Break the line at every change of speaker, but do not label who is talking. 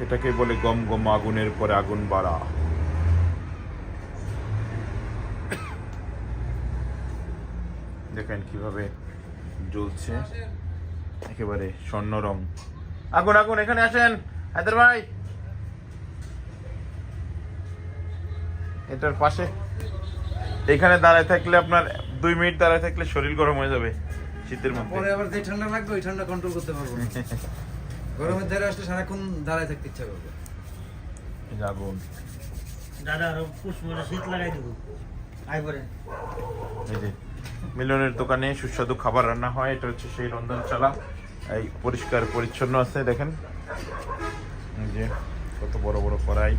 এটাকে বলে গম গম আগুনের পরে আগুন বাড়া। দেখেন কিভাবে জ্বলছে, একেবারে স্বর্ণ রং। আগুন আগুন, এখানে আসেন হায়দার ভাই, এটার পাশে এখানে দাঁড়ায় থাকলে আপনার 2 মিনিট দাঁড়ায় থাকলে শরীর গরম হয়ে যাবে শীতের মধ্যে।
পরে আবার যে ঠান্ডা লাগবে ওই ঠান্ডা কন্ট্রোল করতে পারবো না। গরমের ধারে আসলে সারাক্ষণ দাঁড়ায় থাকতে ইচ্ছা করবে।
এই যে আগুন,
দাদা আরো পুষ্পরে শীত লাগাই দেবো আই পরে।
এই যে মিলনের দোকানে সুস্বাদু খাবার রান্না হয়, এটা হচ্ছে সেই রন্ধনশালা। এই পরিষ্কার পরিচ্ছন্ন আছে দেখেন, এই যে কত বড় বড় কড়াই।